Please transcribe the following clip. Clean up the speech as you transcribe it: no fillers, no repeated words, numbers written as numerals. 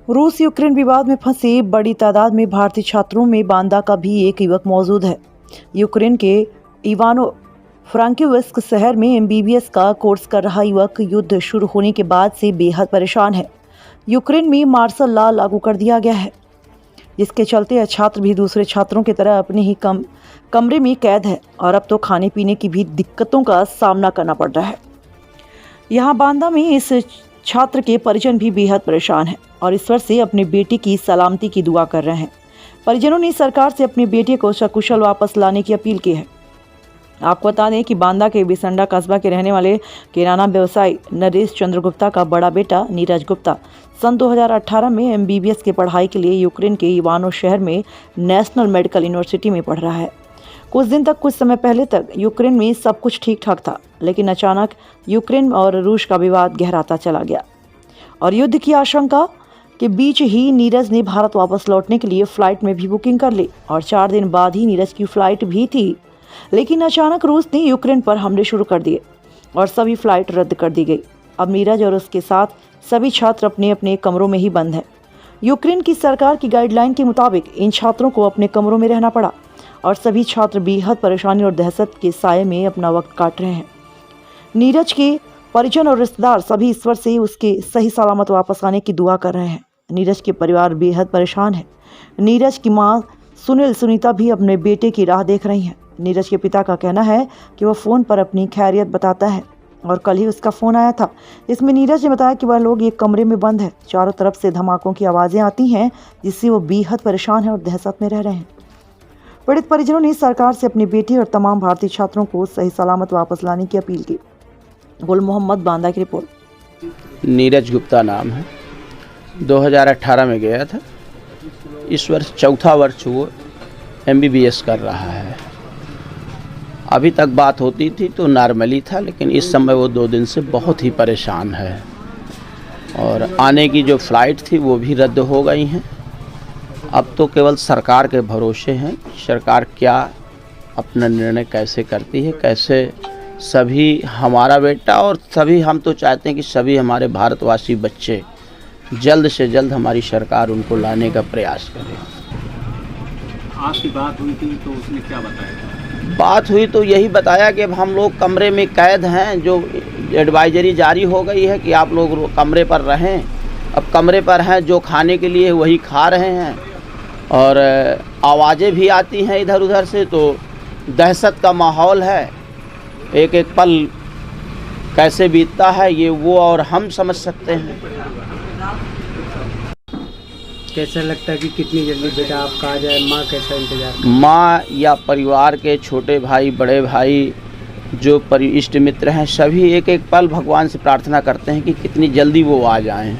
रूस यूक्रेन विवाद में फंसे बड़ी तादाद में भारतीय छात्रों में बांदा का भी एक युवक मौजूद है। यूक्रेन के इवानो फ्रांकिव्स्क शहर में एमबीबीएस का कोर्स कर रहा युवक युद्ध शुरू होने के बाद से बेहद परेशान है। यूक्रेन में मार्शल लॉ लागू कर दिया गया है, जिसके चलते छात्र भी दूसरे छात्रों की तरह अपने ही कमरे में कैद है और अब तो खाने पीने की भी दिक्कतों का सामना करना पड़ रहा है। यहाँ बांदा में इस छात्र के परिजन भी बेहद परेशान हैं और ईश्वर से अपने बेटे की सलामती की दुआ कर रहे हैं। परिजनों ने सरकार से अपने बेटे को सकुशल वापस लाने की अपील की है। आपको बता दें कि बांदा के बिसंडा कस्बा के रहने वाले किराना व्यवसायी नरेश चंद्र गुप्ता का बड़ा बेटा नीरज गुप्ता सन 2018 में एमबीबीएस की पढ़ाई के लिए यूक्रेन के इवानो शहर में नेशनल मेडिकल यूनिवर्सिटी में पढ़ रहा है। कुछ समय पहले तक यूक्रेन में सब कुछ ठीक ठाक था, लेकिन अचानक यूक्रेन और रूस का विवाद गहराता चला गया और युद्ध की आशंका के बीच ही नीरज ने भारत वापस लौटने के लिए फ्लाइट में भी बुकिंग कर ली और 4 दिन बाद ही नीरज की फ्लाइट भी थी। लेकिन अचानक रूस ने यूक्रेन पर हमले शुरू कर दिए और सभी फ्लाइट रद्द कर दी गई। अब नीरज और उसके साथ सभी छात्र अपने अपने कमरों में ही बंद हैं। यूक्रेन की सरकार की गाइडलाइन के मुताबिक इन छात्रों को अपने कमरों में रहना पड़ा और सभी छात्र बेहद परेशानी और दहशत के साये में अपना वक्त काट रहे हैं। नीरज के परिजन और रिश्तेदार सभी ईश्वर से उसके सही सलामत वापस आने की दुआ कर रहे हैं। नीरज के परिवार बेहद परेशान है। नीरज की मां सुनीता भी अपने बेटे की राह देख रही हैं। नीरज के पिता का कहना है कि वह फ़ोन पर अपनी खैरियत बताता है और कल ही उसका फ़ोन आया था, जिसमें नीरज ने बताया कि वह लोग एक कमरे में बंद है। चारों तरफ से धमाकों की आवाज़ें आती हैं, जिससे वो बेहद परेशान है और दहशत में रह रहे हैं। पीड़ित परिजनों ने सरकार से अपनी बेटी और तमाम भारतीय छात्रों को सही सलामत वापस लाने की अपील की। गुल मोहम्मद, बांदा की रिपोर्ट। नीरज गुप्ता नाम है। 2018 में गया था। इस वर्ष चौथा वर्ष वो एमबीबीएस कर रहा है। अभी तक बात होती थी तो नॉर्मली था, लेकिन इस समय वो 2 दिन से बहुत ही परेशान है और आने की जो फ़्लाइट थी वो भी रद्द हो गई हैं। अब तो केवल सरकार के भरोसे हैं, सरकार क्या अपना निर्णय कैसे करती है, कैसे सभी हमारा बेटा और सभी हम तो चाहते हैं कि सभी हमारे भारतवासी बच्चे जल्द से जल्द हमारी सरकार उनको लाने का प्रयास करे। आपकी बात हुई थी तो उसने क्या बताया? बात हुई तो यही बताया कि अब हम लोग कमरे में कैद हैं, जो एडवाइजरी जारी हो गई है कि आप लोग कमरे पर रहें। अब कमरे पर हैं, जो खाने के लिए वही खा रहे हैं और आवाज़ें भी आती हैं इधर उधर से, तो दहशत का माहौल है। एक एक पल कैसे बीतता है ये वो और हम समझ सकते हैं। कैसा लगता है कि कितनी जल्दी बेटा आपका आ जाए? माँ कैसा इंतजार? माँ या परिवार के छोटे भाई, बड़े भाई, जो इष्ट मित्र हैं, सभी एक एक पल भगवान से प्रार्थना करते हैं कि कितनी जल्दी वो आ जाएं।